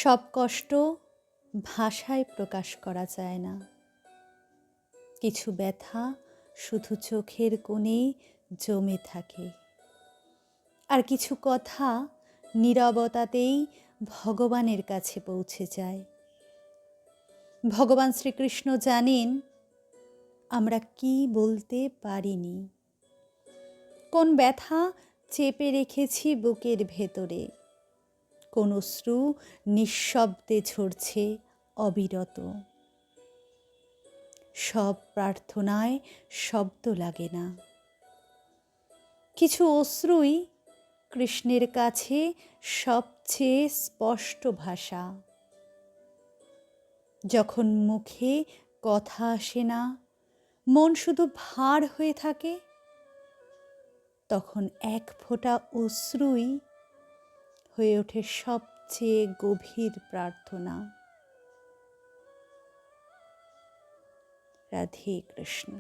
সব কষ্ট ভাষায় প্রকাশ করা যায় না। কিছু ব্যথা শুধু চোখের কোণে জমে থাকে, আর কিছু কথা নীরবতাতেই ভগবানের কাছে পৌঁছে যায়। ভগবান শ্রীকৃষ্ণ জানেন আমরা কি বলতে পারিনি, কোন ব্যথা চেপে রেখেছি বুকের ভেতরে, কোন অশ্রু নিঃশব্দে ঝরছে অবিরত। সব প্রার্থনায় শব্দ লাগে না, কিছু অশ্রুই কৃষ্ণের কাছে সবচেয়ে স্পষ্ট ভাষা। যখন মুখে কথা আসে না, মন শুধু ভার হয়ে থাকে, তখন এক ফোঁটা অশ্রুই হয়ে ওঠে সবচেয়ে গভীর প্রার্থনা। রাধে কৃষ্ণ।